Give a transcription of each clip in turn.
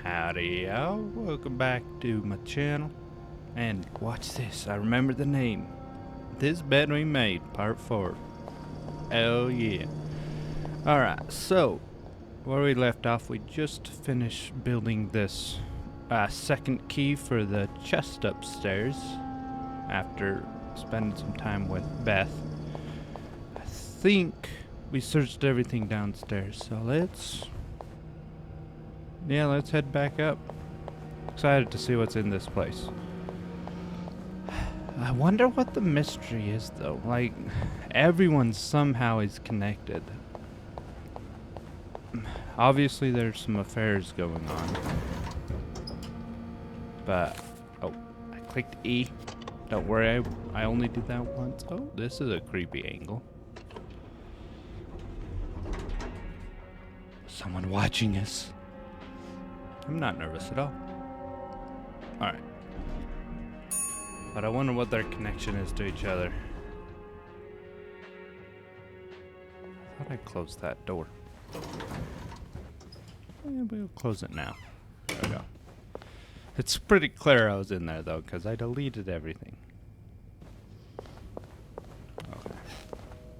Howdy, y'all. Welcome back to my channel. And watch this, I remember the name. This Bed We Made, Part 4. Oh yeah. Alright, so, where we left off, we just finished building this second key for the chest upstairs. After spending some time with Beth. I think we searched everything downstairs, so let's head back up. Excited to see what's in this place. I wonder what the mystery is, though. Like, everyone somehow is connected. Obviously, there's some affairs going on. But, oh, I clicked E. Don't worry, I only did that once. Oh, this is a creepy angle. Someone watching us. I'm not nervous at all. Alright. But I wonder what their connection is to each other. I thought I closed that door. We'll close it now. There we go. It's pretty clear I was in there, though, because I deleted everything. Okay.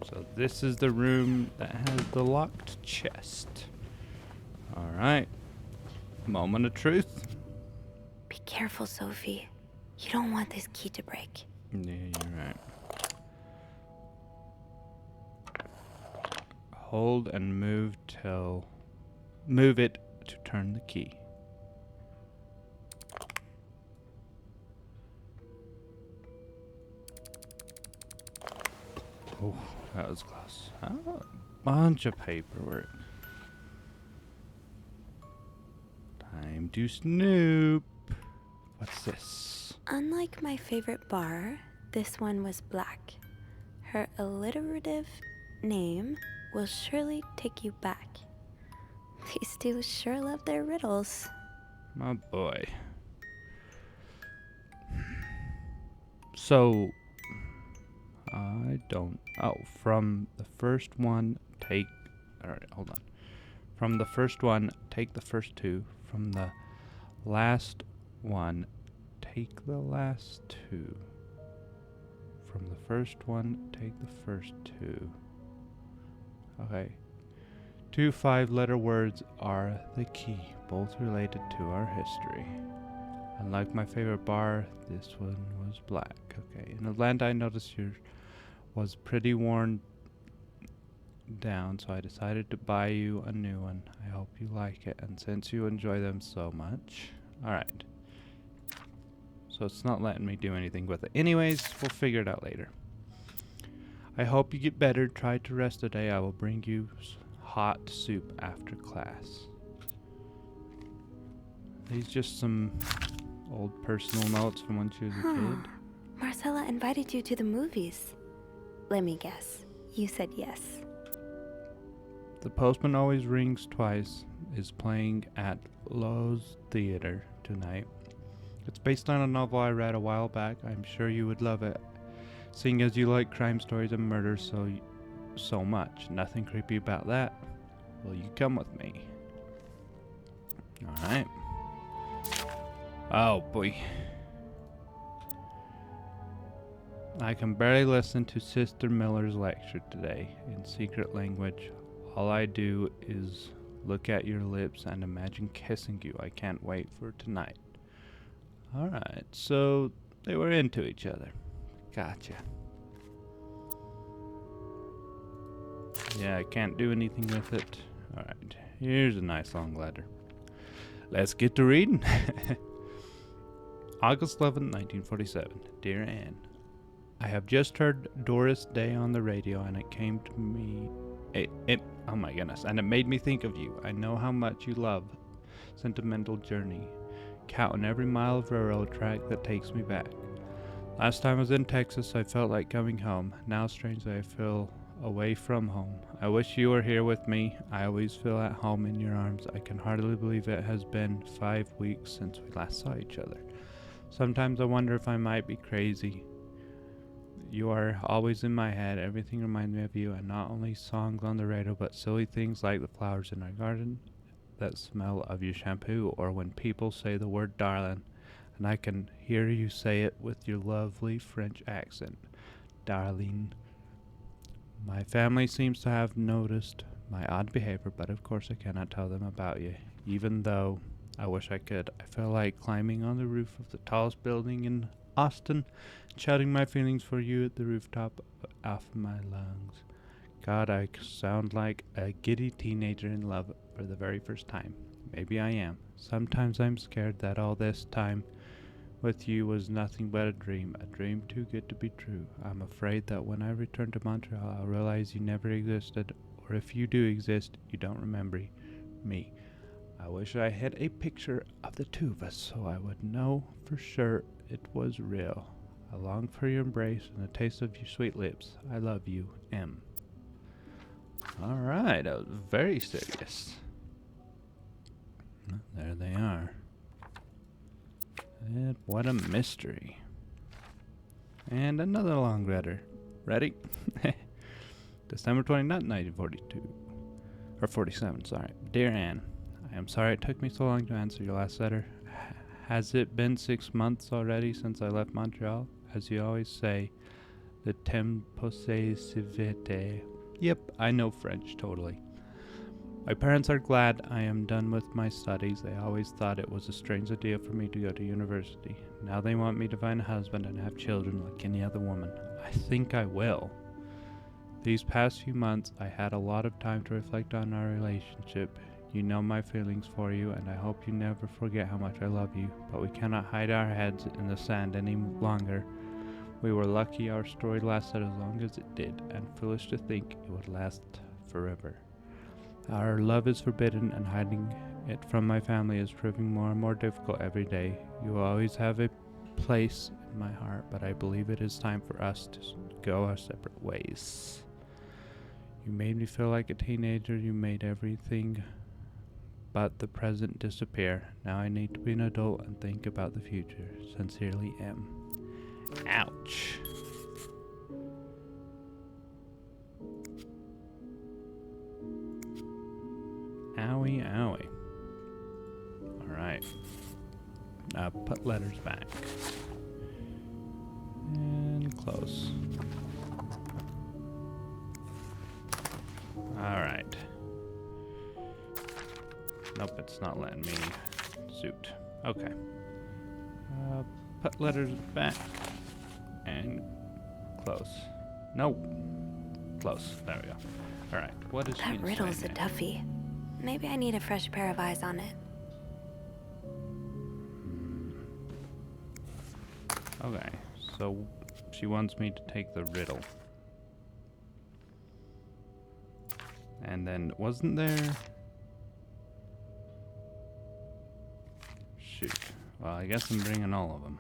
So this is the room that has the locked chest. Alright. Moment of truth. Be careful, Sophie. You don't want this key to break. Yeah, you're right. Hold and move it to turn the key. Oh, that was close. Oh, bunch of paperwork. Time to snoop. What's this? Unlike my favorite bar, this one was black. Her alliterative name will surely take you back. These two sure love their riddles. My boy. So, I don't... Oh, from the first one, take... Alright, hold on. From the first one, take the first two. From the last one, take the last two. From the first one, take the first two. Okay. 2 5-letter words are the key, both related to our history. Unlike my favorite bar, this one was black. Okay. In Atlanta, I noticed yours was pretty worn down, so I decided to buy you a new one. I hope you like it, and since you enjoy them so much. Alright. So it's not letting me do anything with it. Anyways, we'll figure it out later. I hope you get better. Try to rest today. I will bring you hot soup after class. These just some old personal notes from when she was a kid. Marcella invited you to the movies. Let me guess. You said yes. The Postman Always Rings Twice is playing at Lowe's Theater tonight. It's based on a novel I read a while back. I'm sure you would love it, seeing as you like crime stories and murder so much. Nothing creepy about that. Will you come with me? Alright. Oh boy. I can barely listen to Sister Miller's lecture today in secret language. All I do is look at your lips and imagine kissing you. I can't wait for tonight. Alright, so they were into each other. Gotcha. Yeah, I can't do anything with it. Alright, here's a nice long letter. Let's get to reading. August 11th, 1947. Dear Anne, I have just heard Doris Day on the radio, and it came to me... oh my goodness, and it made me think of you. I know how much you love Sentimental Journey, counting every mile of railroad track that takes me back. Last time I was in Texas, I felt like coming home. Now, strangely, I feel away from home. I wish you were here with me. I always feel at home in your arms. I can hardly believe it has been 5 weeks since we last saw each other. Sometimes I wonder if I might be crazy. You are always in my head. Everything reminds me of you, and not only songs on the radio, but silly things like the flowers in our garden that smell of your shampoo, or when people say the word darling, and I can hear you say it with your lovely French accent. Darling. My family seems to have noticed my odd behavior, but of course I cannot tell them about you, even though I wish I could. I feel like climbing on the roof of the tallest building in Austin, shouting my feelings for you at the rooftop off my lungs. God, I sound like a giddy teenager in love for the very first time. Maybe I am. Sometimes I'm scared that all this time with you was nothing but a dream too good to be true. I'm afraid that when I return to Montreal, I'll realize you never existed, or if you do exist, you don't remember me. I wish I had a picture of the two of us so I would know for sure it was real. I long for your embrace and the taste of your sweet lips. I love you, M. Alright, that was very serious. There they are. And what a mystery. And another long letter. Ready? December 29th, 1942. Or 47, sorry. Dear Anne, I am sorry it took me so long to answer your last letter. Has it been 6 months already since I left Montreal? As you always say, le temps passe si vite. Yep, I know French, totally. My parents are glad I am done with my studies. They always thought it was a strange idea for me to go to university. Now they want me to find a husband and have children like any other woman. I think I will. These past few months, I had a lot of time to reflect on our relationship. You know my feelings for you, and I hope you never forget how much I love you, but we cannot hide our heads in the sand any longer. We were lucky our story lasted as long as it did, and foolish to think it would last forever. Our love is forbidden, and hiding it from my family is proving more and more difficult every day. You will always have a place in my heart, but I believe it is time for us to go our separate ways. You made me feel like a teenager. You made everything but the present disappear. Now I need to be an adult and think about the future. Sincerely, M. Ouch. Owie, owie. Alright. Now put letters back. And close. Alright. Nope, it's not letting me suit. Okay. Put letters back. And close. Nope. Close. There we go. Alright, what is That riddle's a toughie. Maybe I need a fresh pair of eyes on it. Okay, so she wants me to take the riddle. And then, wasn't there... Shoot. Well, I guess I'm bringing all of them.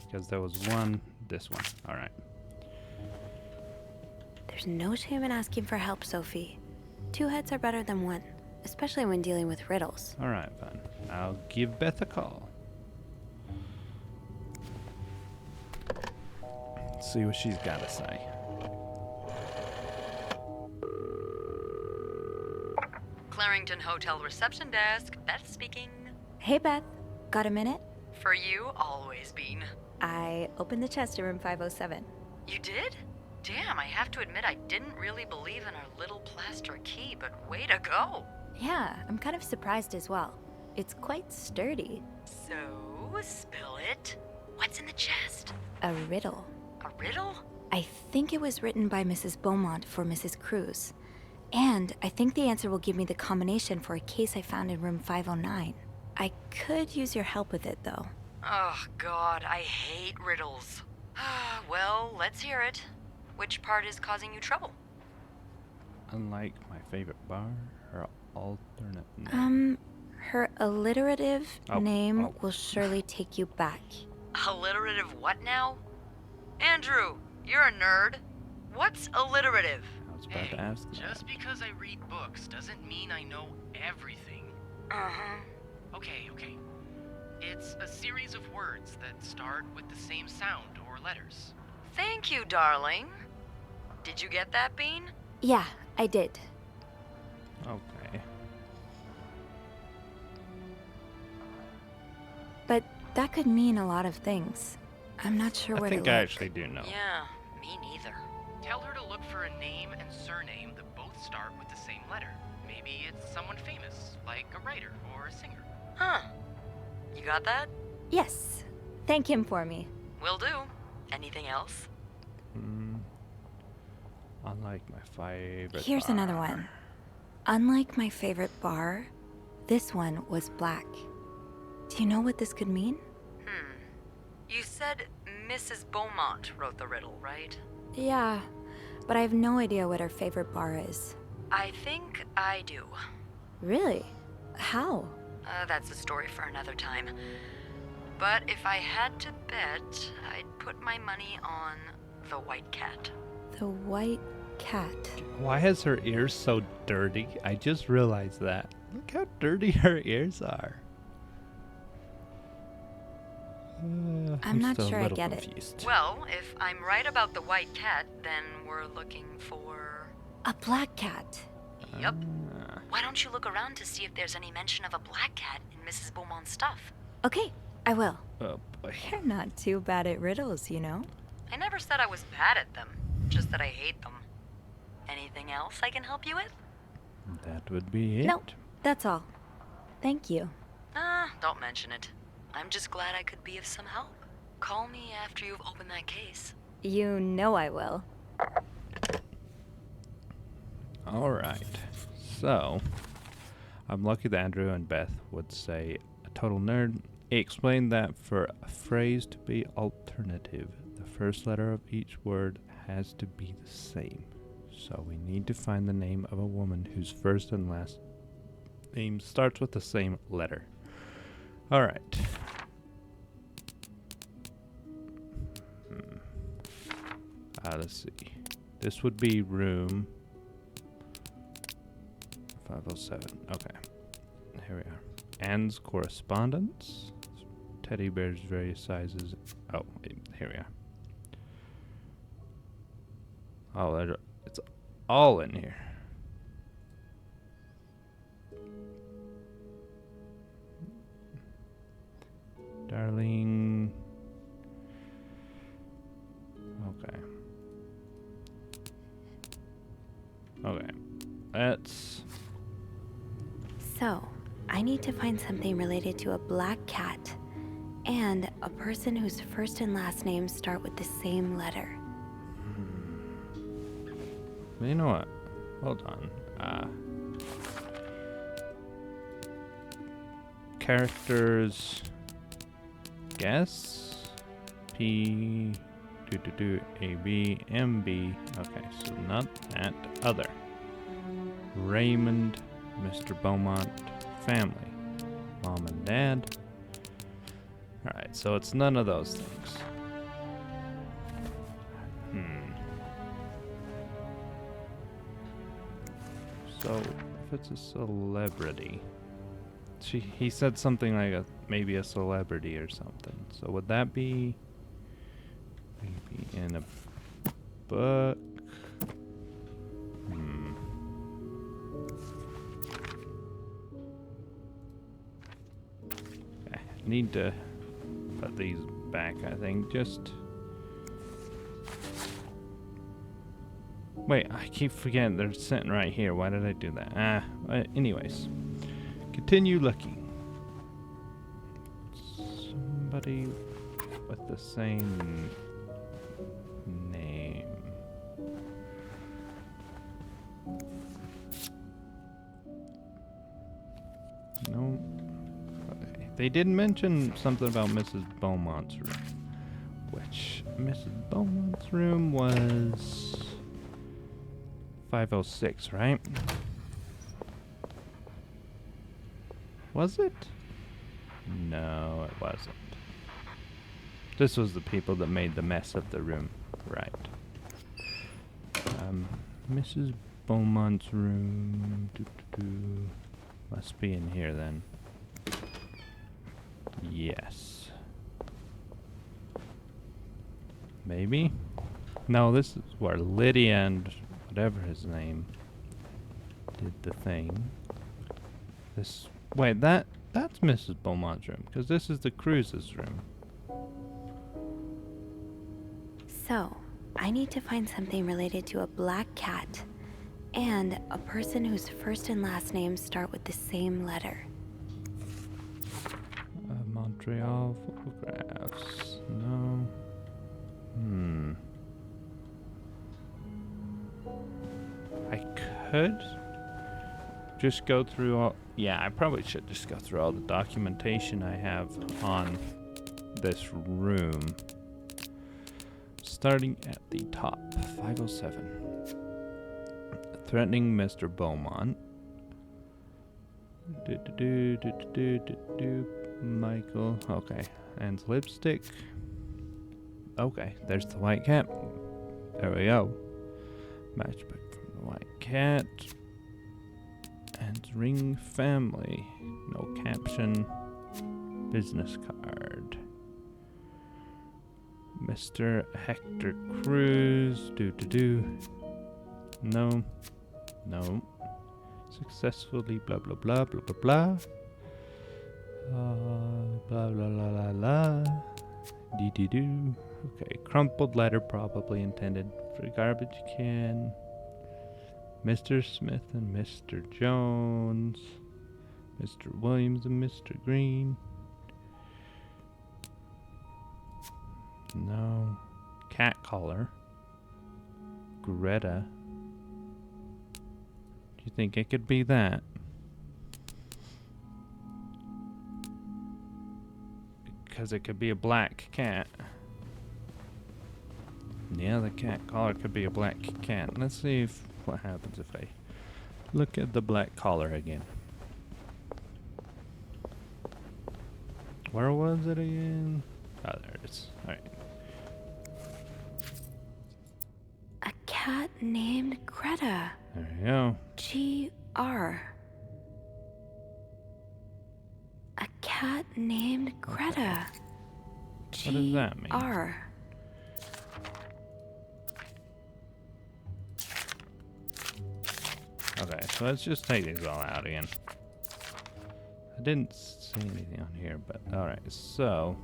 Because there was one, this one. Alright. There's no shame in asking for help, Sophie. 2 heads are better than 1, especially when dealing with riddles. Alright, fine. I'll give Beth a call. Let's see what she's got to say. Clarington Hotel reception desk. Beth speaking. Hey, Beth. Got a minute? For you, always, Bean. I opened the chest in room 507. You did? Damn, I have to admit I didn't really believe in our little plaster key, but way to go. Yeah, I'm kind of surprised as well. It's quite sturdy. So, spill it. What's in the chest? A riddle. A riddle? I think it was written by Mrs. Beaumont for Mrs. Cruz. And I think the answer will give me the combination for a case I found in room 509. I could use your help with it, though. Oh, God, I hate riddles. Well, let's hear it. Which part is causing you trouble? Unlike my favorite bar, her alternate name. Her alliterative name will surely take you back. Alliterative what now? Andrew, you're a nerd. What's alliterative? I was about to ask that. Just because I read books doesn't mean I know everything. Uh-huh. Okay. It's a series of words that start with the same sound or letters. Thank you, darling. Did you get that, Bean? Yeah, I did. Okay. But that could mean a lot of things. I'm not sure I where think to I look. actually do know. Yeah, me neither. Tell her to look for a name and surname that both start with the same letter. Maybe it's someone famous, like a writer or a singer. Huh. You got that? Yes. Thank him for me. Will do. Anything else? Unlike my favorite. Here's another bar. one. Unlike my favorite bar, this one was black. Do you know what this could mean? You said Mrs. Beaumont wrote the riddle, right? Yeah, but I have no idea what her favorite bar is. I think I do. Really? How? That's a story for another time. But if I had to bet, I'd put my money on the white cat. The white cat. Why is her ears so dirty? I just realized that. Look how dirty her ears are. I'm not still a sure I little get it. confused. Well, if I'm right about the white cat, then we're looking for... A black cat. Yup. Ah. Why don't you look around to see if there's any mention of a black cat in Mrs. Beaumont's stuff? Okay, I will. Oh boy. You're not too bad at riddles, you know? I never said I was bad at them, just that I hate them. Anything else I can help you with? That would be it. No, that's all. Thank you. Don't mention it. I'm just glad I could be of some help. Call me after you've opened that case. You know I will. All right. So, I'm lucky that Andrew and Beth would say a total nerd. He explained that for a phrase to be alternative, the first letter of each word has to be the same. So we need to find the name of a woman whose first and last name starts with the same letter. All right. Let's see. This would be room 507. Okay. Here we are. Anne's correspondence. Teddy bears various sizes. Oh, here we are. Oh, it's all in here. Darling. Okay. Okay. Let's... So, I need to find something related to a black cat and a person whose first and last names start with the same letter. You know what? Hold on. Characters. Guess. P. A B M B. Okay, so not that. Other. Raymond. Mr. Beaumont. Family. Mom and Dad. Alright, so it's none of those things. So, if it's a celebrity, he said something like maybe a celebrity or something. So would that be maybe in a book? I need to put these back, I think. Wait, I keep forgetting they're sitting right here. Why did I do that? Anyways. Continue looking. Somebody with the same name. No. Okay. They did mention something about Mrs. Beaumont's room. Which, Mrs. Beaumont's room was... 506, right? Was it? No, it wasn't. This was the people that made the mess of the room, right? Mrs. Beaumont's room must be in here then. Yes. Maybe? No, this is where Lydia and whatever his name did the thing. Wait, that That's Mrs. Beaumont's room, because this is the cruise's room. So, I need to find something related to a black cat and a person whose first and last names start with the same letter. Montreal photographs. No. I could just go through all... Yeah, I probably should just go through all the documentation I have on this room. Starting at the top, 507. Threatening Mr. Beaumont. Michael. Okay. And lipstick. Okay, there's the white cat. There we go. Matchbook from the white cat. And ring family. No caption. Business card. Mr. Hector Cruz. No. No. Successfully blah blah blah blah blah blah. Blah blah la la la. Dee doo. Okay, crumpled letter probably intended for a garbage can. Mr. Smith and Mr. Jones. Mr. Williams and Mr. Green. No. Cat collar. Greta. Do you think it could be that? Because it could be a black cat. Yeah, the cat collar could be a black cat. Let's see if what happens if I look at the black collar again. Where was it again? Oh, there it is. Alright. A cat named Greta. There you go. G-R. A cat named Greta. What does that mean? G-R. Okay, so let's just take these all out again. I didn't see anything on here, but alright, so...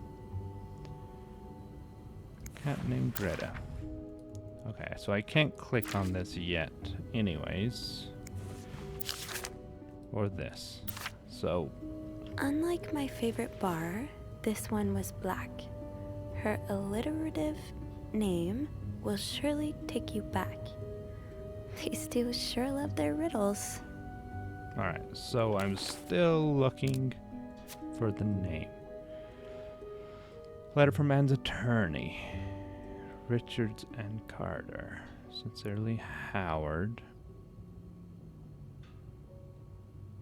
Cat named Greta. Okay, so I can't click on this yet anyways. Or this. So... Unlike my favorite bar, this one was black. Her alliterative name will surely take you back. These two sure love their riddles. Alright, so I'm still looking for the name. Letter from Anne's attorney. Richards and Carter. Sincerely, Howard.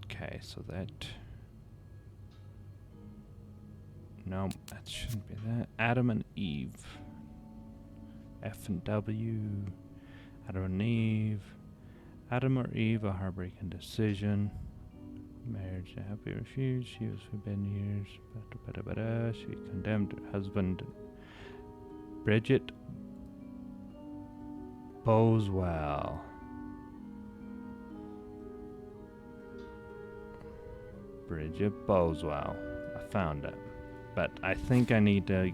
Okay, so that... No, that shouldn't be that. Adam and Eve. F and W. Adam and Eve. Adam or Eve, a heartbreaking decision. Marriage, a happy refuse. She was forbidden years. She condemned her husband. Bridget Boswell. Bridget Boswell. I found it. But I think I need to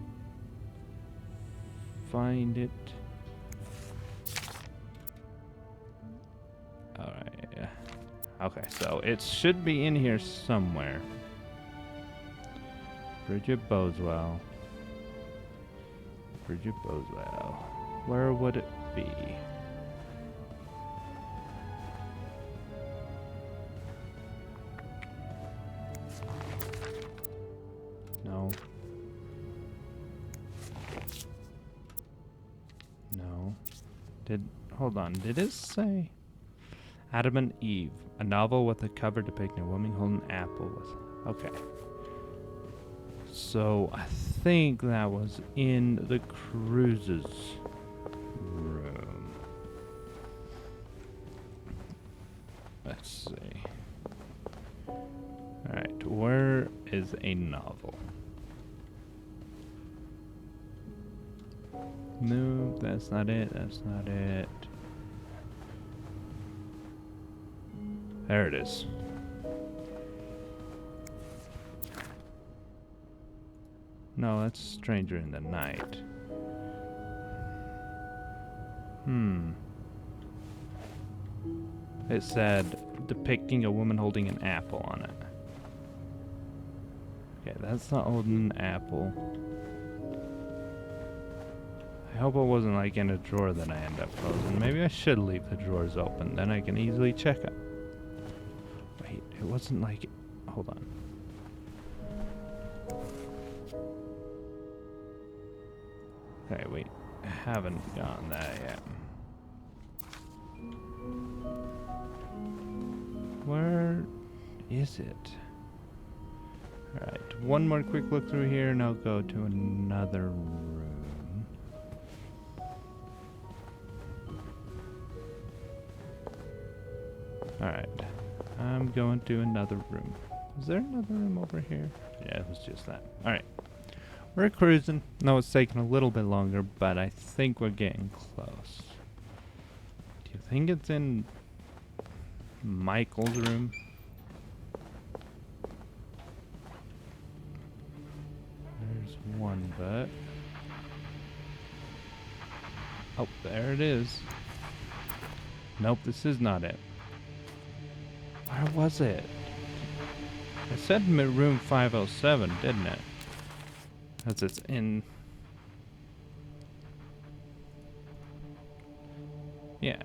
find it. Alright. Okay, so it should be in here somewhere. Bridget Boswell. Bridget Boswell. Where would it be? No. No. Hold on, did it say? Adam and Eve, a novel with a cover depicting a woman holding an apple with... Okay. So, I think that was in the Cruises room. Let's see. Alright, where is a novel? No, that's not it, that's not it. There it is. No, that's Stranger in the Night. It said depicting a woman holding an apple on it. Okay, that's not holding an apple. I hope it wasn't like in a drawer that I end up closing. Maybe I should leave the drawers open, then I can easily check it. Wait, it wasn't like... Hold on. Okay, wait. I haven't gotten that yet. Where is it? Alright, one more quick look through here and I'll go to another room. Alright, I'm going to another room. Is there another room over here? Yeah, it was just that. Alright, we're cruising. No, it's taking a little bit longer, but I think we're getting close. Do you think it's in Michael's room? There's one, but... Oh, there it is. Nope, this is not it. Where was it? It said room 507, didn't it? Because it's in... Yeah.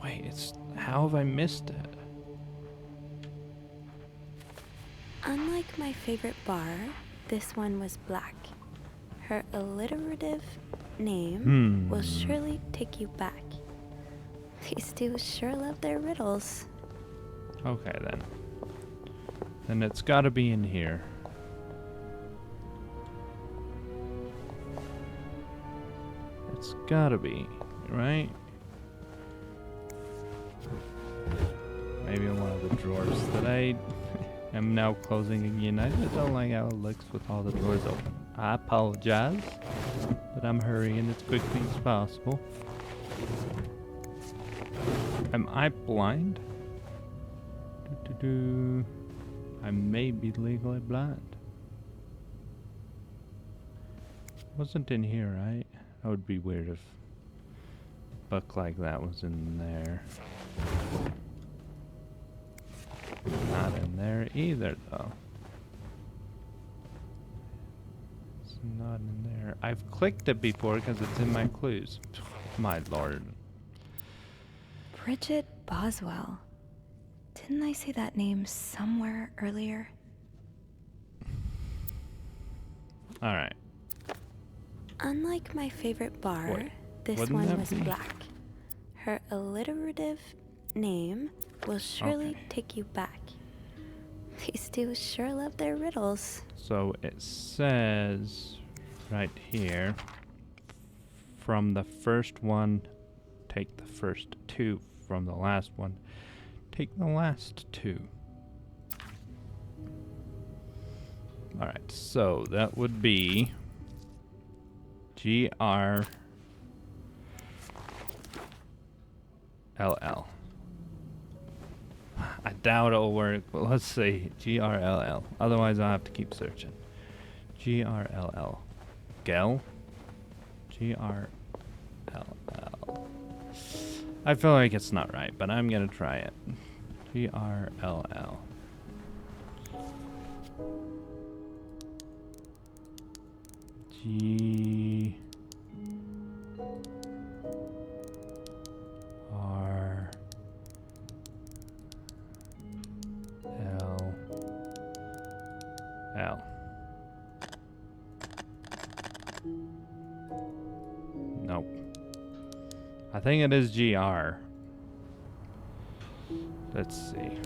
Wait, it's... How have I missed it? Unlike my favorite bar, this one was black. Her alliterative name will surely take you back. These two sure love their riddles. Okay, then. Then it's gotta be in here. It's gotta be, right? Maybe in one of the drawers that I am now closing again. I just don't like how it looks with all the drawers open. I apologize, but I'm hurrying as quickly as possible. Am I blind? I may be legally blind. Wasn't in here, right? That would be weird if a book like that was in there. Not in there either, though. It's not in there. I've clicked it before because it's in my clues. My lord. Bridget Boswell. Didn't I see that name somewhere earlier? Alright. Unlike my favorite bar, Wait, this wouldn't one that was be- black. Her alliterative name will surely Okay. take you back. These two sure love their riddles. So it says right here, from the first one, take the first two. From the last one, take the last two. Alright, so that would be GRLL. I doubt it'll work, but let's see. GRLL. Otherwise, I'll have to keep searching. GRLL. Gel? GRLL. I feel like it's not right, but I'm gonna try it. GRLL. G R L L. Nope. I think it is GR. Let's see.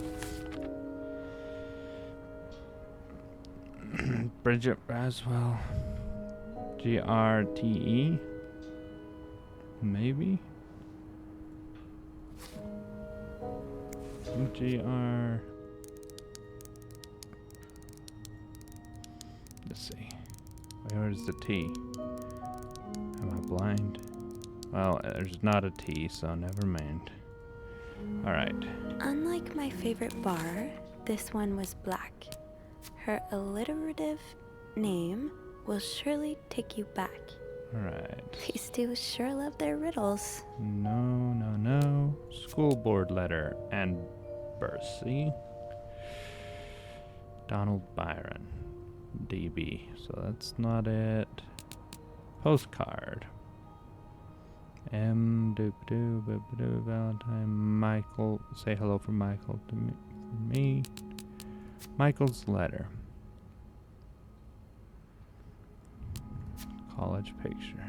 Bridget Boswell. GRTE? Maybe? GR. Let's see. Where's the T? Am I blind? Well, there's not a T, so never mind. Alright. Unlike my favorite bar, this one was black. Her alliterative name will surely take you back. Alright. These two sure love their riddles. No. School board letter and Bercy. Donald Byron. DB. So that's not it. Postcard. Valentine. Michael. Say hello from Michael to me. Michael's letter. College picture.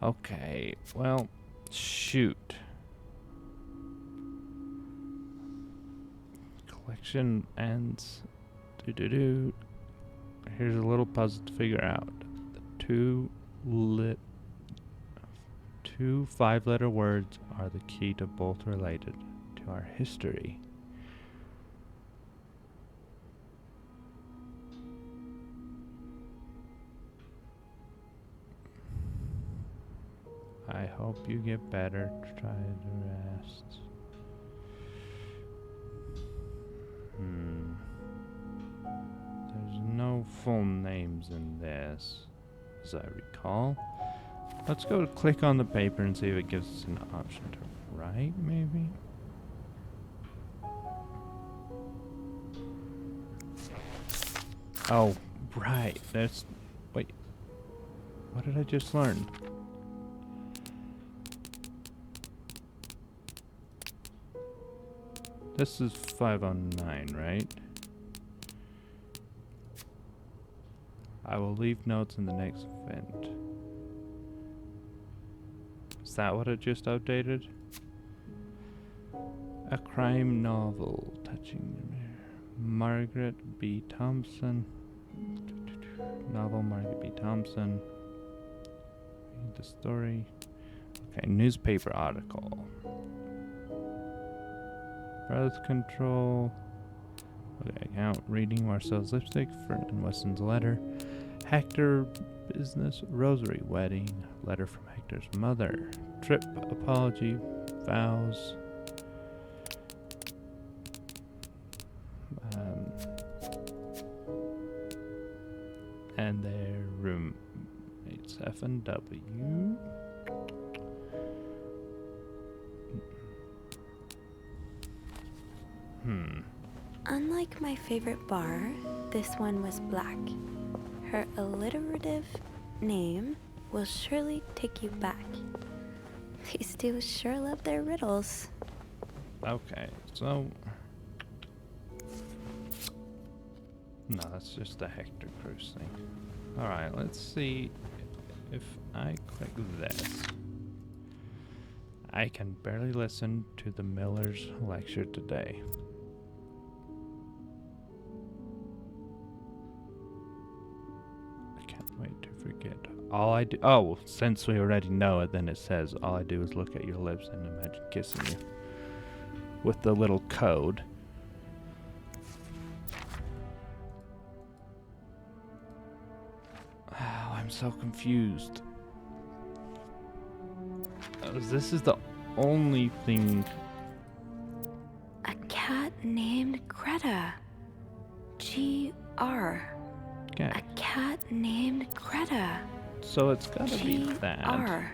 Okay, well, shoot. Collection ends. Here's a little puzzle to figure out. The two 5-letter words are the key to both related to our history. I hope you get better. Try the rest. There's no full names in this, as I recall. Let's go click on the paper and see if it gives us an option to write, maybe? Oh, right. That's... Wait. What did I just learn? This is 509, right? I will leave notes in the next event. Is that what it just updated? A crime novel touching Margaret B. Thompson. Novel Margaret B. Thompson. Read the story. Okay, newspaper article. Birth control. Okay, account reading Marcel's lipstick. Fern and Weston's letter. Hector business rosary wedding. Letter from Hector's mother. Trip apology. Vows. And their roommates F&W. Unlike my favorite bar, this one was black. Her alliterative name will surely take you back. These two sure love their riddles. Okay, so... No, that's just the Hector Cruz thing. Alright, let's see if I click this. I can barely listen to the Miller's lecture today. I can't wait to forget. All I do... Oh, since we already know it, then it says all I do is look at your lips and imagine kissing you. With the little code. Oh, I'm so confused. This is the only thing. A cat named Greta. G-R. Okay. A cat named Greta. So it's gotta be that. G-R.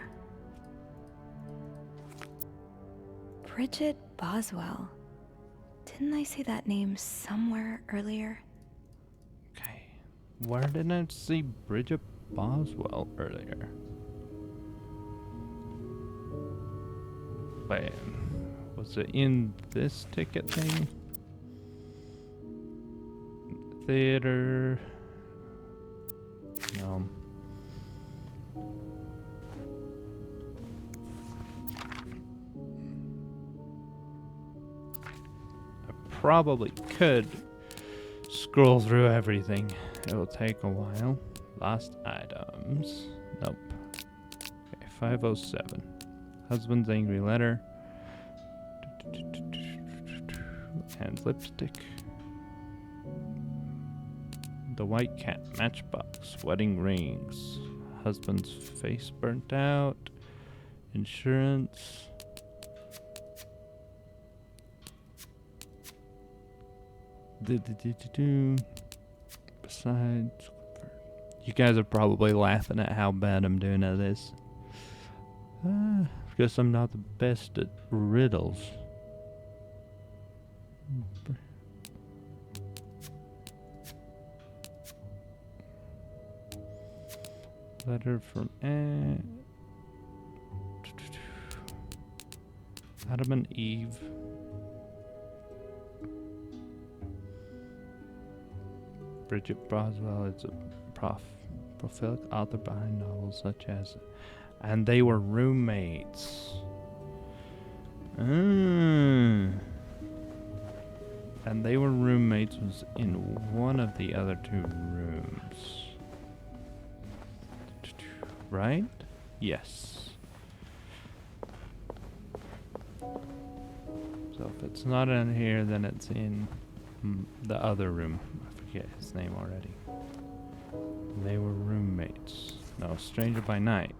Bridget Boswell. Didn't I see that name somewhere earlier? Okay. Where did I see Bridget Boswell earlier? Wait, was it in this ticket thing? Theater. No. I probably could scroll through everything. It will take a while. Lost items. Nope. Okay, 507. Husband's angry letter. And lipstick. The white cat matchbox. Wedding rings. Husband's face burnt out. Insurance. Besides, You guys are probably laughing at how bad I'm doing at this. Because I'm not the best at riddles. Letter from Adam and Eve. Bridget Boswell is a prolific author behind novels such as And They Were Roommates. And They Were Roommates was in one of the other two rooms. Right? Yes. So if it's not in here, then it's in the other room. I forget his name already. They Were Roommates. No, Stranger by Night.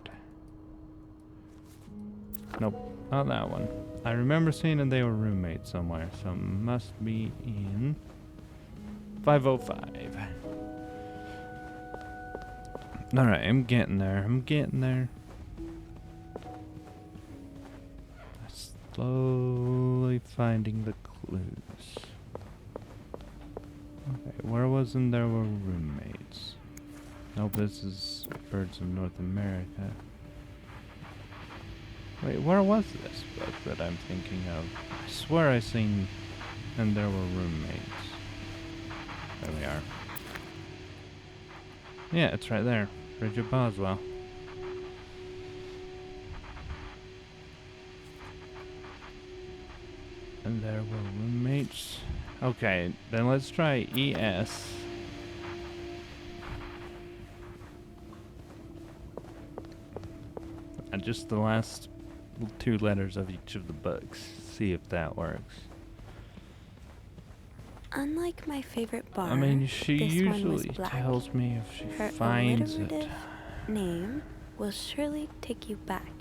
Nope, not that one. I remember seeing and They Were Roommates somewhere, so it must be in 505. Alright, I'm getting there. Slowly finding the clues. Okay, where was and There Were Roommates? Nope, this is Birds of North America. Wait, where was this book that I'm thinking of? I swear I seen And There Were Roommates. There we are. Yeah, it's right there. Bridget Boswell. And There Were Roommates. Okay, then let's try ES. And just the last two letters of each of the books. See if that works. Unlike my favorite bar, I mean, she this one was usually black. tells me if she Her finds it. alliterative name will surely take you back.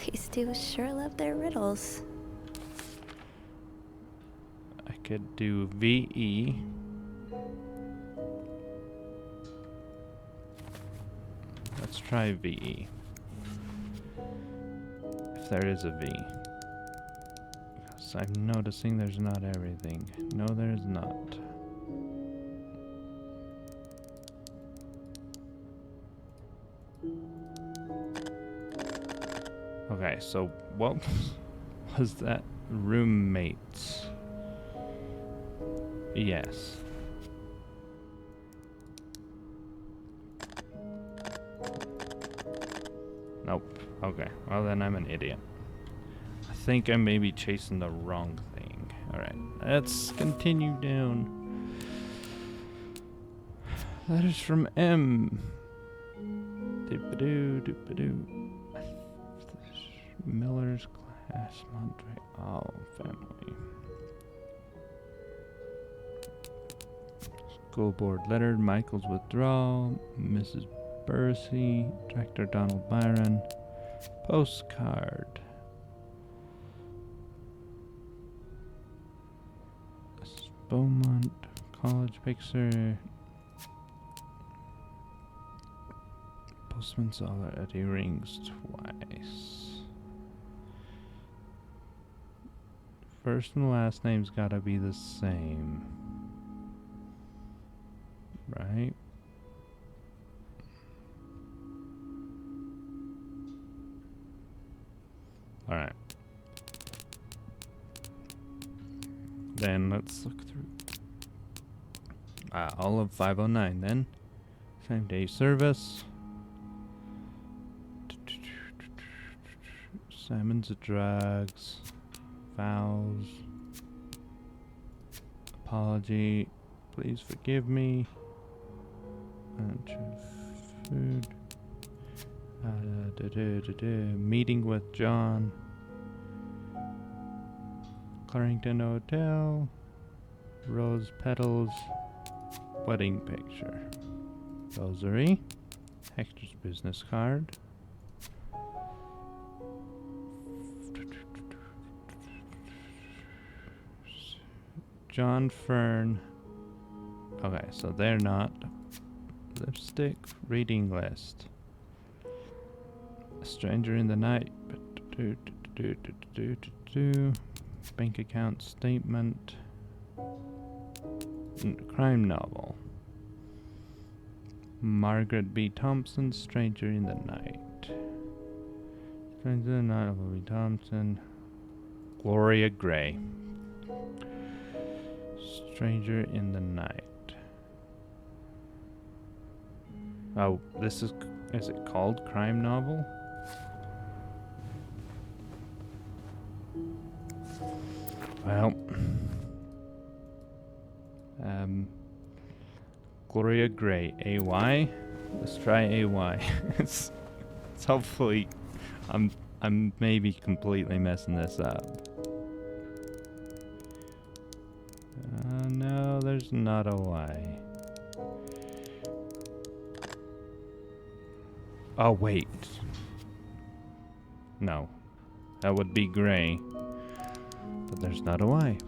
These two sure love their riddles. I could do VE. Let's try VE. If there is a V. Because I'm noticing there's not everything. No, there's not. Okay, so what was that? Roommates. Yes. Nope. Okay. Well, then I'm an idiot. I think I may be chasing the wrong thing. Alright. Let's continue down. Letters from M. Doop-a-doo, doop-a-doo. Miller's class, Montreal family. School board letter, Michael's withdrawal, Mrs. Bursey, Director Donald Byron, postcard. Beaumont College picture. Postman saw that Eddie rings twice. First and last name's gotta be the same. Right? Alright. Then let's look through. All of 509 then. Same day service. Simon's of drugs. Vows. Apology. Please forgive me. Food. Meeting with John. Clarrington Hotel. Rose petals. Wedding picture. Rosary. Hector's business card. John Fern. Okay, so they're not Lipstick reading list. A stranger in the night. Bank account statement. Crime novel. Margaret B. Thompson, Stranger in the Night. Stranger in the Night, Margaret B. Thompson. Gloria Gray. Stranger in the Night. Oh, this is it called crime novel? Well, Gloria Gray, A-Y. Let's try A-Y. it's hopefully, I'm maybe completely messing this up. No, there's not a Y. Oh, wait. No. That would be gray. But there's not a Y.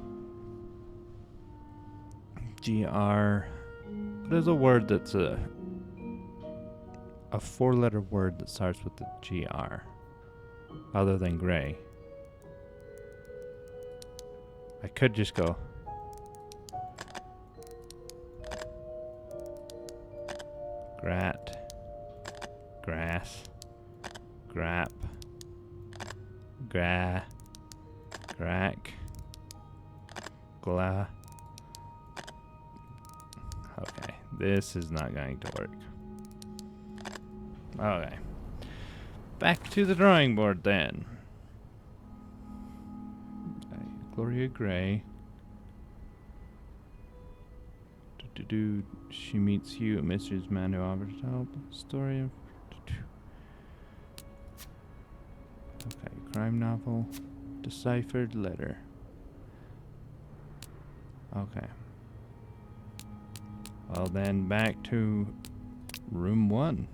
GR. There's a word that's a 4-letter word that starts with the GR. Other than gray. I could just go. Grat. Grass. Grap. Gra. Grack. Gla. Okay, this is not going to work. Okay. Back to the drawing board then. Okay, Gloria Gray. She meets you, a mysterious man who offers help. Story of. Okay, crime novel. Deciphered letter. Okay. Well then, back to room 1.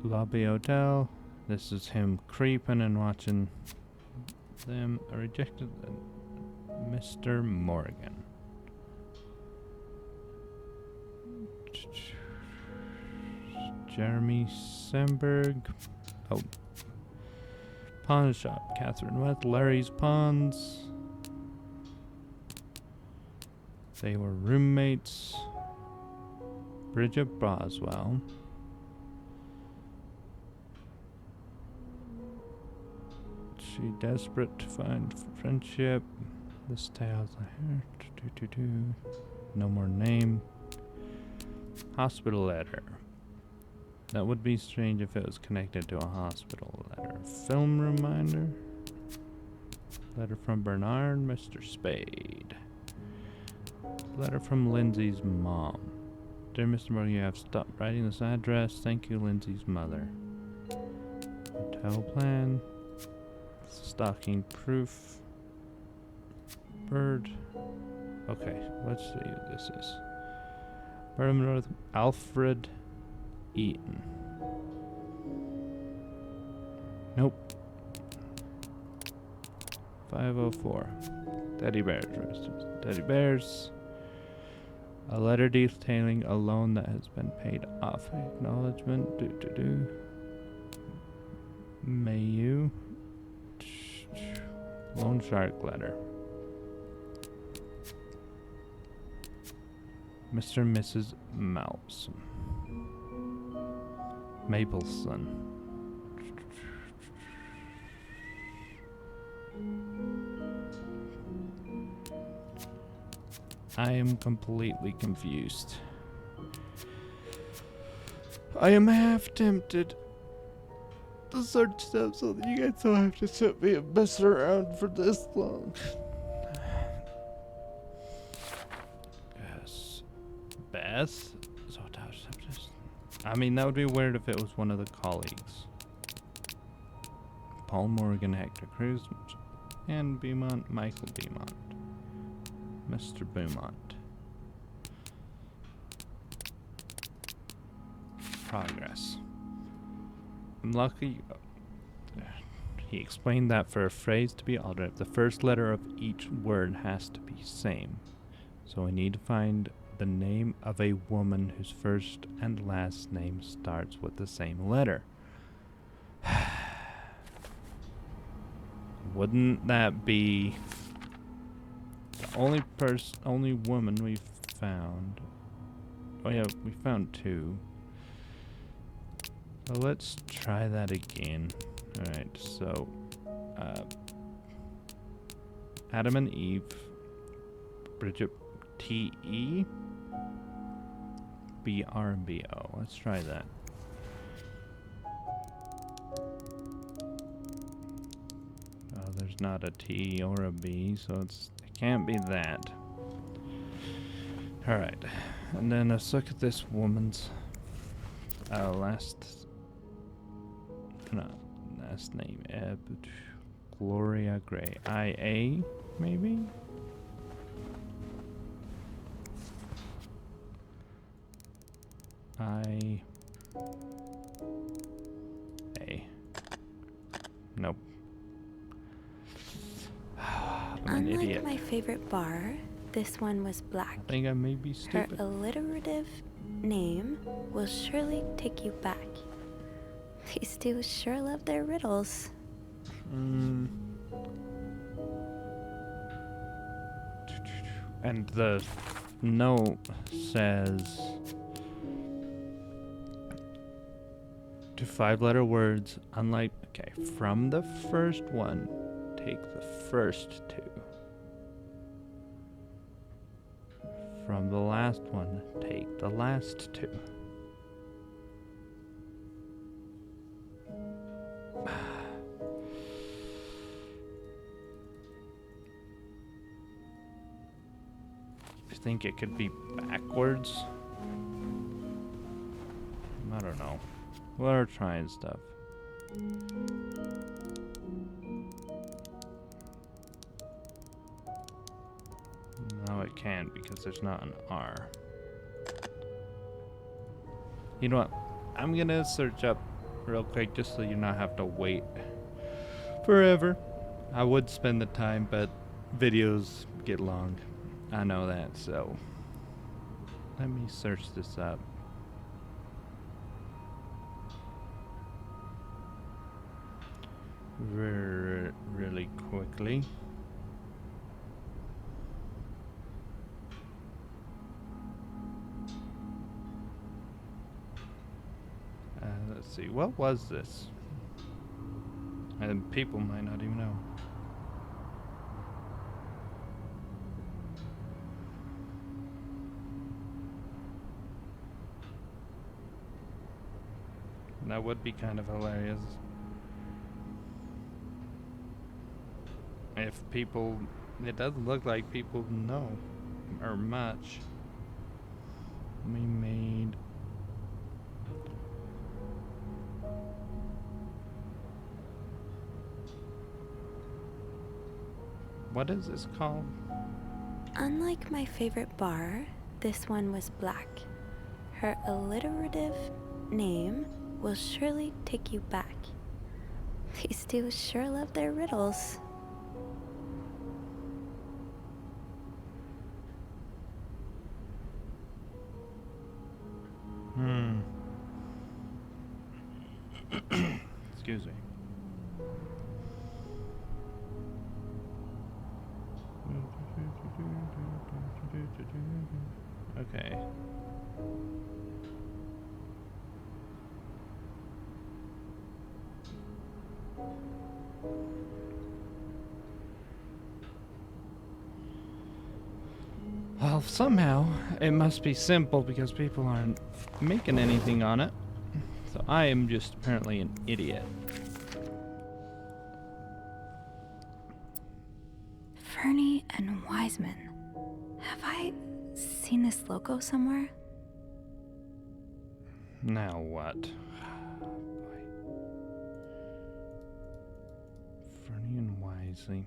Lobby hotel. This is him creeping and watching them. Rejected Mr. Morgan. Jeremy Semberg. Oh. Pawn shop. Catherine West. Larry's Pawns. They were roommates. Bridget Boswell. She desperate to find friendship. This tale's here. No more name. Hospital letter. That would be strange if it was connected to a hospital letter. Film reminder. Letter from Bernard, Mr. Spade. Letter from Lindsay's mom. Dear Mr. Morgan, you have stopped writing this address. Thank you, Lindsay's mother. Hotel plan. Stocking proof. Bird. Okay, let's see who this is. Birmingham North. Alfred Eaton. Nope. 504. Teddy bears. Teddy bears. A letter detailing a loan that has been paid off. Acknowledgement. May you. Loan shark letter. Mr. and Mrs. Malson. Mapleson. I am completely confused. I am half tempted to search stuff so that you guys don't have to sit me and mess around for this long. Yes. Beth? I mean, that would be weird if it was one of the colleagues. Paul Morgan, Hector Cruz, Anne Beaumont, Michael Beaumont. Mr. Beaumont. Progress. I'm lucky. He explained that for a phrase to be altered, the first letter of each word has to be same. So we need to find the name of a woman whose first and last name starts with the same letter. Wouldn't that be the only woman we've found? Oh yeah, we found two. So let's try that again. Alright, so Adam and Eve, Bridget, T-E, B-R-B-O. Let's try that. Oh, there's not a T or a B, so it can't be that. Alright, and then let's look at this woman's last name. Gloria Gray. I-A, maybe? I-A. Nope. I'm an Unlike idiot. my favorite bar, this one was black. I think I may be Her stupid. alliterative name will surely take you back. These two sure love their riddles. And the note says to 5-letter words, unlike, okay, from the first one, take the first two. From the last one, take the last two. I think it could be backwards. I don't know. We're trying stuff. No, it can't because there's not an R. You know what? I'm gonna search up real quick just so you not have to wait forever. I would spend the time, but videos get long. I know that, so let me search this up. Really quickly. Let's see, what was this? And people might not even know. That would be kind of hilarious. If people, it doesn't look like people know, or much. We made... What is this called? Unlike my favorite bar, this one was black. Her alliterative name will surely take you back. These two sure love their riddles. Excuse me. Okay. Well, somehow it must be simple because people aren't making anything on it. So I am just apparently an idiot. Fernie and Wiseman. Have I seen this logo somewhere? Now what? Fernie and Wisely.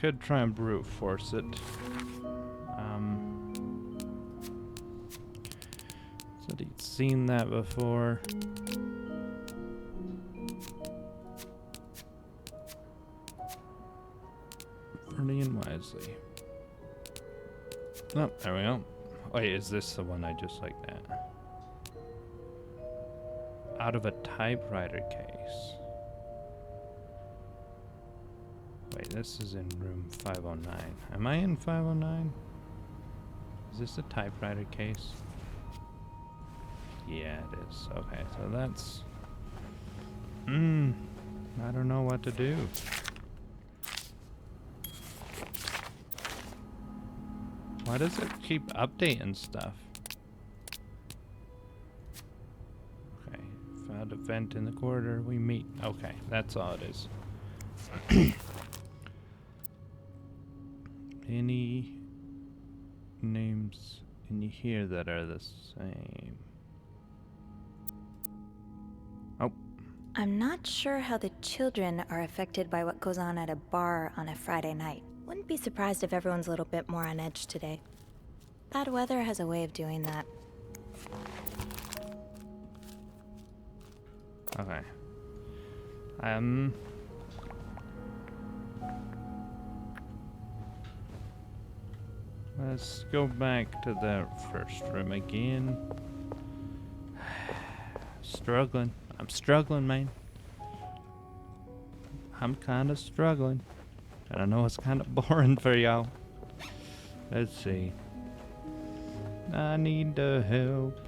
Could try and brute force it. Said he'd seen that before. Bernie and Wisely. Oh, there we go. Wait, is this the one I just like that? Out of a typewriter case. Wait, this is in room 509. Am I in 509? Is this a typewriter case? Yeah, it is. Okay, so that's... I don't know what to do. Why does it keep updating stuff? Okay, found a vent in the corridor. We meet. Okay, that's all it is. Any names in here that are the same? Oh. I'm not sure how the children are affected by what goes on at a bar on a Friday night. Wouldn't be surprised if everyone's a little bit more on edge today. Bad weather has a way of doing that. Okay. Let's go back to the first room again. Struggling. I'm struggling, man. I'm kind of struggling. And I know it's kind of boring for y'all. Let's see. I need the help.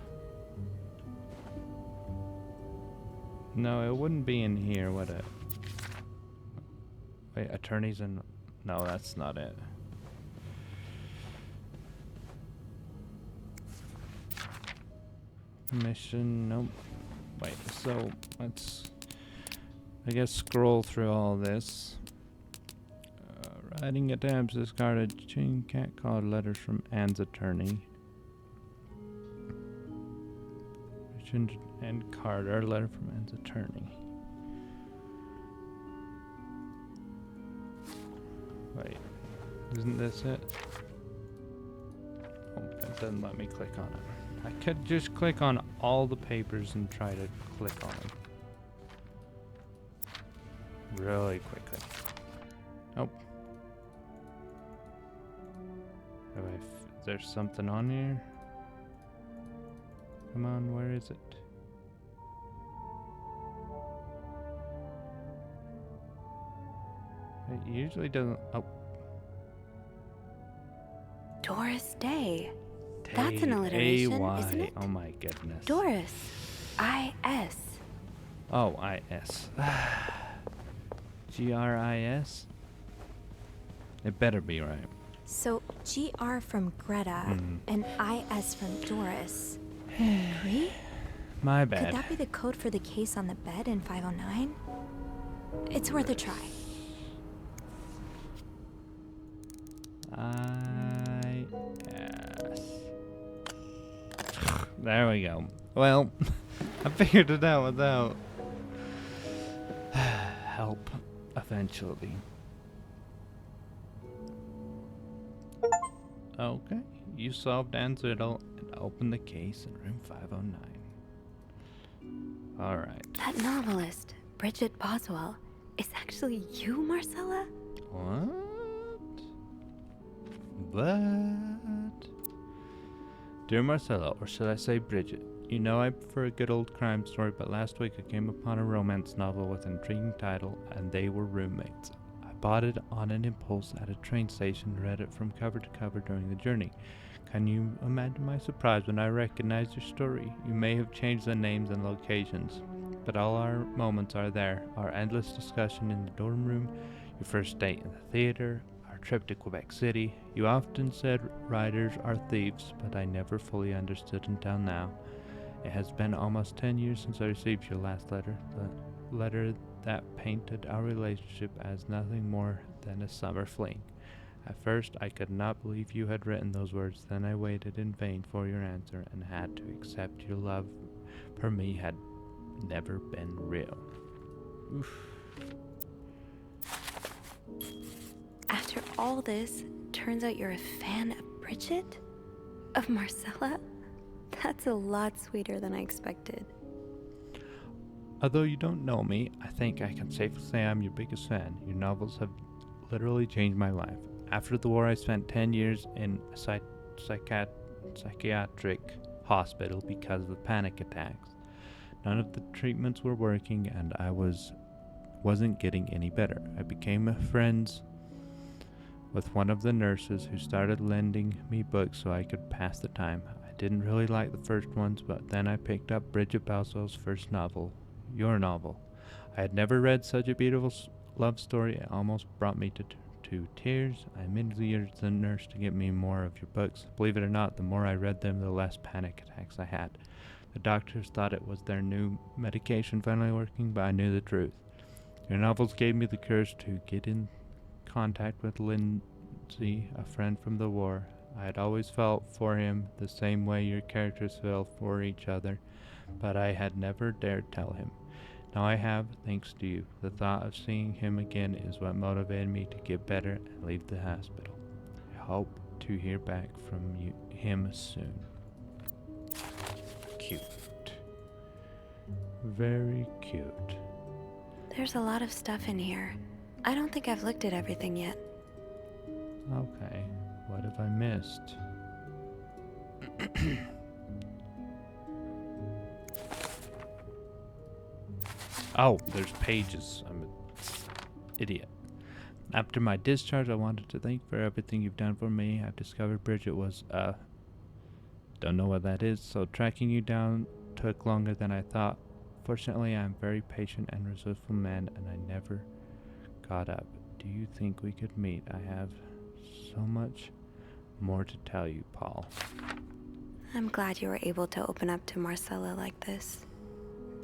No, it wouldn't be in here, would it? Wait, attorneys and... No, that's not it. Mission, nope. Wait, so let's, I guess, scroll through all this. Writing attempts discarded. Chain cat called letters from Anne's attorney. Richard and Carter, letter from Anne's attorney. Wait, isn't this it? Oh, it doesn't let me click on it. I could just click on all the papers and try to click on them. Really quickly. Oh. There's something on here? Come on, where is it? It usually doesn't... Oh. Doris Day. That's an alliteration, isn't it? Oh my goodness. Doris. I-S. Oh, I-S. G-R-I-S? It better be right. So G-R from Greta and I-S from Doris. Pre? My Could bad. that be the code for the case on the bed in 509? It's worth a try. I-S. There we go. Well, I figured it out without help eventually. Okay, you solved Anne's riddle and opened the case in room 509. Alright. That novelist, Bridget Boswell, is actually you, Marcella? What? What? Dear Marcella, or should I say Bridget, you know I prefer a good old crime story, but last week I came upon a romance novel with an intriguing title, and they were roommates. I bought it on an impulse at a train station and read it from cover to cover during the journey. Can you imagine my surprise when I recognized your story? You may have changed the names and locations, but all our moments are there. Our endless discussion in the dorm room, your first date in the theater, our trip to Quebec City. You often said writers are thieves, but I never fully understood until now. It has been almost 10 years since I received your last letter, the letter that painted our relationship as nothing more than a summer fling. At first, I could not believe you had written those words. Then I waited in vain for your answer and had to accept your love for me had never been real. Oof. After all this, turns out you're a fan of Bridget? Of Marcella? That's a lot sweeter than I expected. Although you don't know me, I think I can safely say I'm your biggest fan. Your novels have literally changed my life. After the war, I spent 10 years in a psychiatric hospital because of the panic attacks. None of the treatments were working, and I wasn't getting any better. I became friends with one of the nurses who started lending me books so I could pass the time. I didn't really like the first ones, but then I picked up Bridget Balsell's first novel, your novel. I had never read such a beautiful love story. It almost brought me to tears. I immediately urged the nurse to get me more of your books. Believe it or not, the more I read them, the less panic attacks I had. The doctors thought it was their new medication finally working, but I knew the truth. Your novels gave me the courage to get in contact with Lindsay, a friend from the war. I had always felt for him the same way your characters felt for each other, but I had never dared tell him. Now I have, thanks to you. The thought of seeing him again is what motivated me to get better and leave the hospital. I hope to hear back from him soon. Cute. Very cute. There's a lot of stuff in here. I don't think I've looked at everything yet. Okay, what have I missed? Oh, there's pages. I'm an idiot. After my discharge, I wanted to thank you for everything you've done for me. I've discovered Bridget was, don't know what that is, so tracking you down took longer than I thought. Fortunately, I'm a very patient and resourceful man, and I never got up. Do you think we could meet? I have so much more to tell you, Paul. I'm glad you were able to open up to Marcella like this.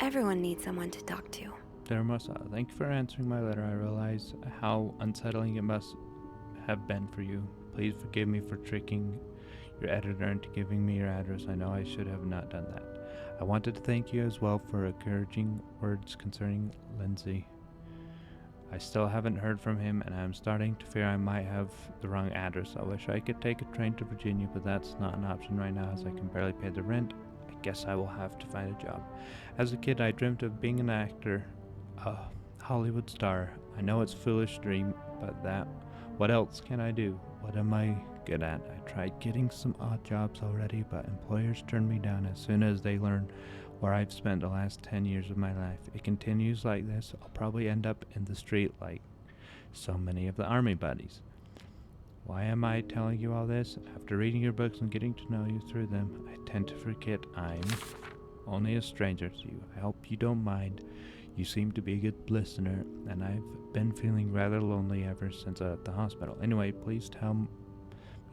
Everyone needs someone to talk to. Dear Marcella, thank you for answering my letter. I realize how unsettling it must have been for you. Please forgive me for tricking your editor into giving me your address. I know I should have not done that. I wanted to thank you as well for encouraging words concerning Lindsay. I still haven't heard from him, and I'm starting to fear I might have the wrong address. I wish I could take a train to Virginia, but that's not an option right now as I can barely pay the rent. I guess I will have to find a job. As a kid, I dreamt of being an actor, a Hollywood star. I know it's a foolish dream, but what else can I do? What am I good at? I tried getting some odd jobs already, but employers turn me down as soon as they learn where I've spent the last 10 years of my life. It continues like this, I'll probably end up in the street like so many of the army buddies. Why am I telling you all this? After reading your books and getting to know you through them, I tend to forget I'm only a stranger to you. I hope you don't mind. You seem to be a good listener, and I've been feeling rather lonely ever since I left the hospital. Anyway, please tell me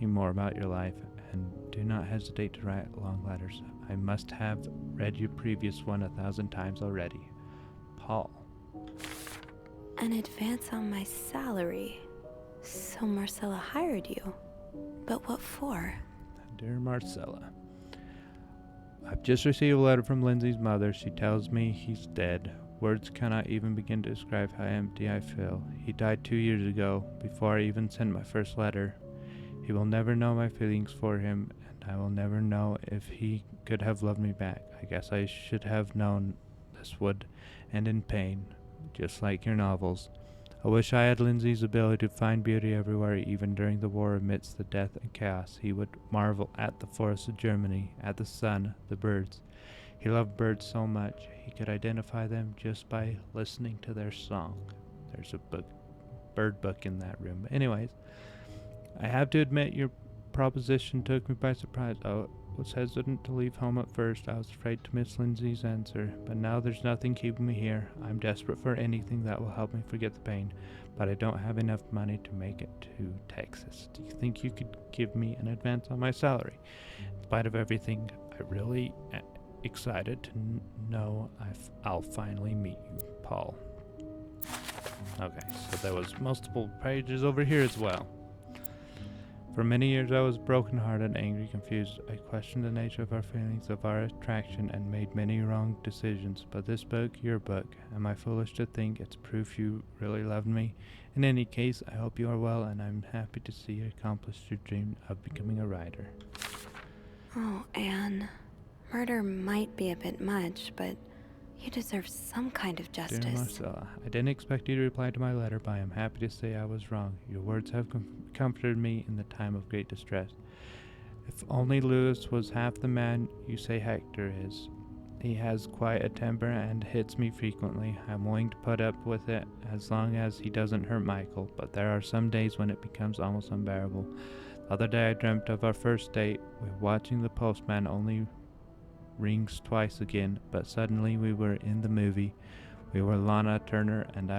more about your life, and do not hesitate to write long letters. I must have read your previous one 1,000 times already. Paul. An advance on my salary. So Marcella hired you. But what for? Dear Marcella, I've just received a letter from Lindsay's mother. She tells me he's dead. Words cannot even begin to describe how empty I feel. He died 2 years ago, before I even sent my first letter. He will never know my feelings for him, and I will never know if he could have loved me back. I guess I should have known this would end in pain, just like your novels. I wish I had Lindsay's ability to find beauty everywhere, even during the war amidst the death and chaos. He would marvel at the forests of Germany, at the sun, the birds. He loved birds so much, he could identify them just by listening to their song. There's a bird book in that room. But anyways, I have to admit your proposition took me by surprise. I was hesitant to leave home at first. I was afraid to miss Lindsay's answer, but now there's nothing keeping me here. I'm desperate for anything that will help me forget the pain, but I don't have enough money to make it to Texas. Do you think you could give me an advance on my salary? In spite of everything, I really am excited to know I'll finally meet you, Paul. Okay, so there was multiple pages over here as well. For many years I was broken-hearted, angry, confused. I questioned the nature of our feelings, of our attraction, and made many wrong decisions. But this book, your book, am I foolish to think it's proof you really loved me? In any case, I hope you are well, and I'm happy to see you accomplish your dream of becoming a writer. Oh, Anne. Murder might be a bit much, but you deserve some kind of Dear justice. Marcella, I didn't expect you to reply to my letter, but I am happy to say I was wrong. Your words have comforted me in the time of great distress. If only Lewis was half the man you say Hector is. He has quite a temper and hits me frequently. I'm willing to put up with it as long as he doesn't hurt Michael, but there are some days when it becomes almost unbearable. The other day I dreamt of our first date. We're watching The Postman only rings twice again, but suddenly we were in the movie. We were Lana Turner and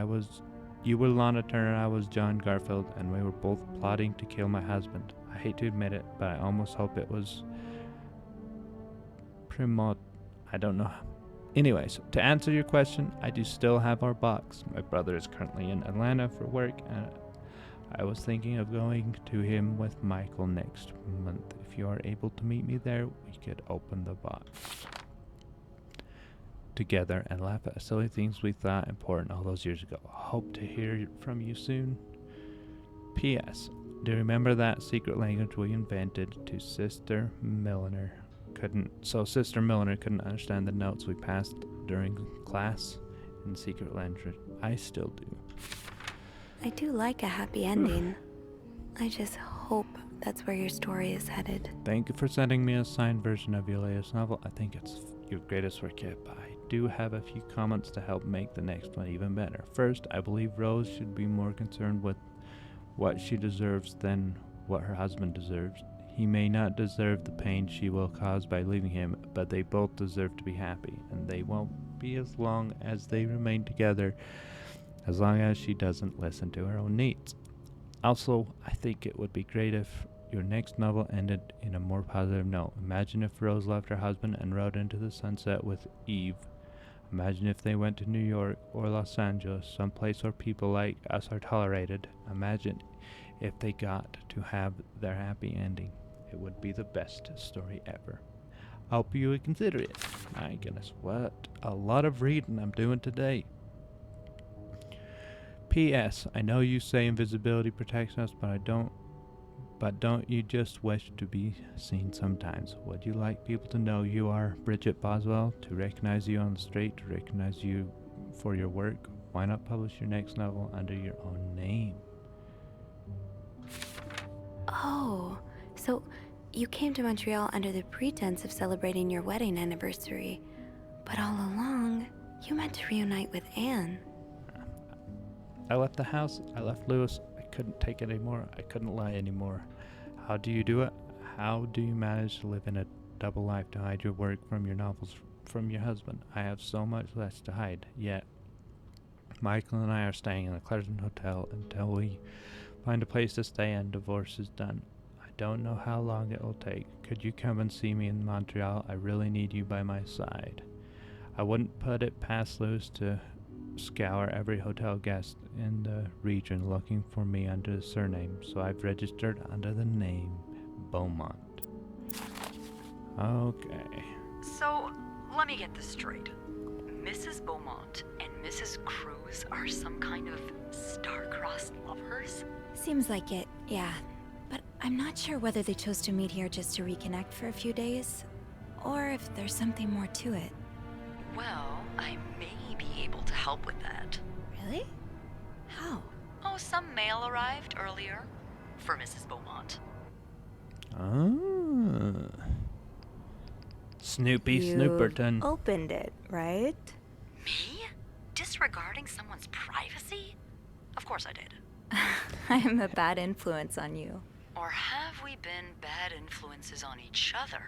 you were Lana Turner, I was John Garfield, and we were both plotting to kill my husband. I hate to admit it, but I almost hope it was I don't know. Anyways, to answer your question, I do still have our box. My brother is currently in Atlanta for work, and I was thinking of going to him with Michael next month. If you are able to meet me there, we could open the box together and laugh at silly things we thought important all those years ago. Hope to hear from you soon. P.S. Do you remember that secret language we invented to Sister Milliner? Sister Milliner couldn't understand the notes we passed during class in secret language. I still do. I do like a happy ending. I just hope that's where your story is headed. Thank you for sending me a signed version of your latest novel. I think it's your greatest work yet, but I do have a few comments to help make the next one even better. First, I believe Rose should be more concerned with what she deserves than what her husband deserves. He may not deserve the pain she will cause by leaving him, but they both deserve to be happy, and they won't be as long as they remain together, as long as she doesn't listen to her own needs. Also, I think it would be great if your next novel ended in a more positive note. Imagine if Rose left her husband and rode into the sunset with Eve. Imagine if they went to New York or Los Angeles, someplace where people like us are tolerated. Imagine if they got to have their happy ending. It would be the best story ever. I hope you would consider it. My goodness, what a lot of reading I'm doing today. P.S. I know you say invisibility protects us, but don't you just wish to be seen sometimes? Would you like people to know you are Bridget Boswell, to recognize you on the street, to recognize you for your work? Why not publish your next novel under your own name? Oh, so you came to Montreal under the pretense of celebrating your wedding anniversary, but all along, you meant to reunite with Anne. I left the house, I left Lewis, I couldn't take it anymore, I couldn't lie anymore. How do you do it? How do you manage to live in a double life, to hide your work from your novels, from your husband? I have so much less to hide, yet Michael and I are staying in the Clarendon Hotel until we find a place to stay and divorce is done. I don't know how long it will take. Could you come and see me in Montreal? I really need you by my side. I wouldn't put it past Lewis to scour every hotel guest in the region looking for me under the surname, so I've registered under the name Beaumont. Okay. So, let me get this straight. Mrs. Beaumont and Mrs. Cruz are some kind of star-crossed lovers? Seems like it, yeah. But I'm not sure whether they chose to meet here just to reconnect for a few days, or if there's something more to it. Well, I may be able to help with that. Really? How? Oh, some mail arrived earlier for Mrs. Beaumont. Ah. Snoopy You Snooperton. opened it, right? Me? Disregarding someone's privacy? Of course I did. I'm a bad influence on you. Or have we been bad influences on each other?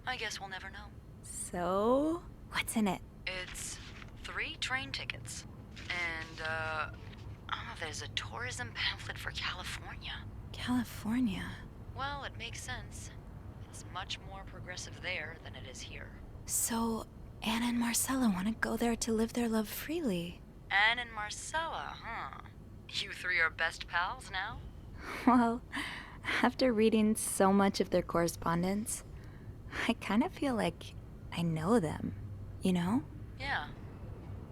I guess we'll never know. So, what's in it? It's 3 train tickets. And, there's a tourism pamphlet for California. California. Well, it makes sense. It's much more progressive there than it is here. So, Anna and Marcella want to go there to live their love freely. Anne and Marcella, huh? You 3 are best pals now? Well, after reading so much of their correspondence, I kind of feel like I know them, you know? Yeah.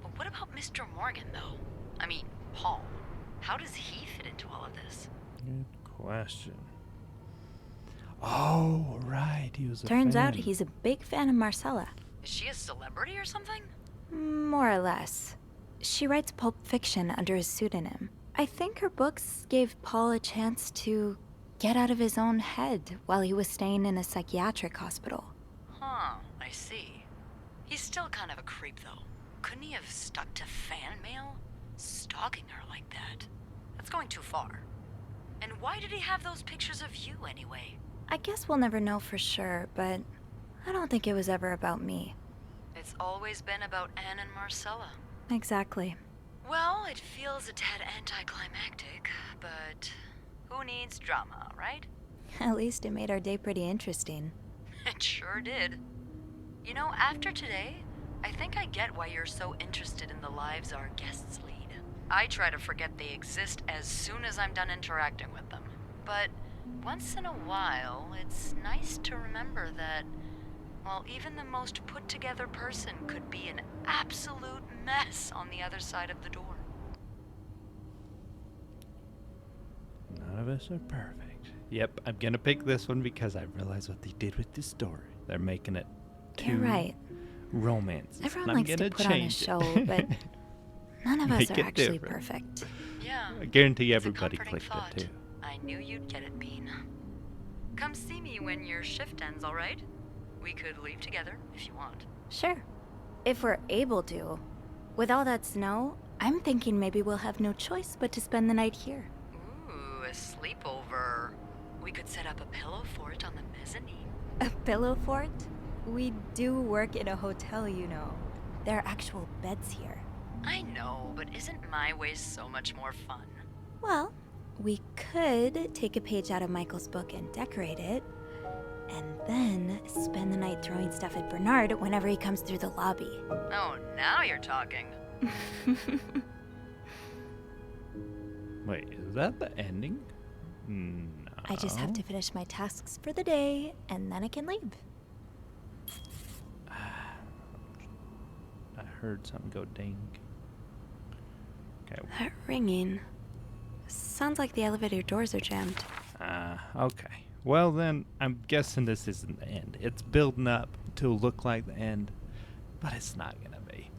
But what about Mr. Morgan, though? I mean, Paul. How does he fit into all of this? Good question. Oh, right. He was a Turns out fan. he's a big fan of Marcella. Is she a celebrity or something? More or less. She writes pulp fiction under a pseudonym. I think her books gave Paul a chance to get out of his own head while he was staying in a psychiatric hospital. Huh, I see. He's still kind of a creep, though. Couldn't he have stuck to fan mail? Stalking her like that? That's going too far. And why did he have those pictures of you anyway? I guess we'll never know for sure, but I don't think it was ever about me. It's always been about Anne and Marcella. Exactly. Well, it feels a tad anticlimactic, but who needs drama, right? At least it made our day pretty interesting. It sure did. You know, after today, I think I get why you're so interested in the lives our guests lead. I try to forget they exist as soon as I'm done interacting with them. But once in a while, it's nice to remember that, well, even the most put-together person could be an absolute mess on the other side of the door. None of us are perfect. Yep, I'm gonna pick this one because I realize what they did with this story. They're making it You're too right. romances. Everyone and I'm likes to gonna put on a change show, it. but none of us Make are it actually different. perfect. Yeah. I guarantee It's a everybody comforting clicked thought. it too. I knew you'd get it, Bean. Come see me when your shift ends, all right? We could leave together if you want. Sure. If we're able to. With all that snow, I'm thinking maybe we'll have no choice but to spend the night here. Ooh, a sleepover. We could set up a pillow fort on the mezzanine. A pillow fort? We do work in a hotel, you know. There are actual beds here. I know, but isn't my way so much more fun? Well, we could take a page out of Michael's book and decorate it, and then spend the night throwing stuff at Bernard whenever he comes through the lobby. Oh, now you're talking. Wait, is that the ending? No. I just have to finish my tasks for the day, and then I can leave. I heard something go ding. Okay. That ringing. Sounds like the elevator doors are jammed. Okay. Well then, I'm guessing this isn't the end. It's building up to look like the end, but it's not gonna be.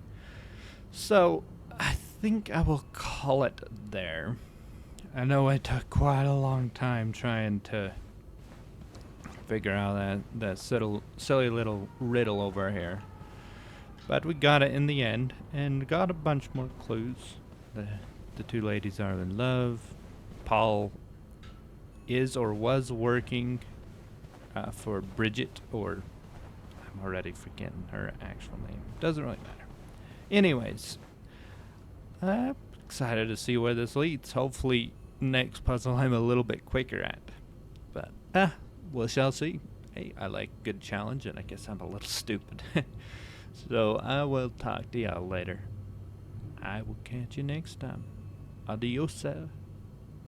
So, I think I will call it there. I know it took quite a long time trying to figure out that silly little riddle over here. But we got it in the end, and got a bunch more clues. The two ladies are in love. Paul is or was working for Bridget, or I'm already forgetting her actual name. Doesn't really matter. Anyways, I'm excited to see where this leads. Hopefully, next puzzle I'm a little bit quicker at. But, we shall see. Hey, I like good challenge, and I guess I'm a little stupid. So, I will talk to y'all later. I will catch you next time. Adios.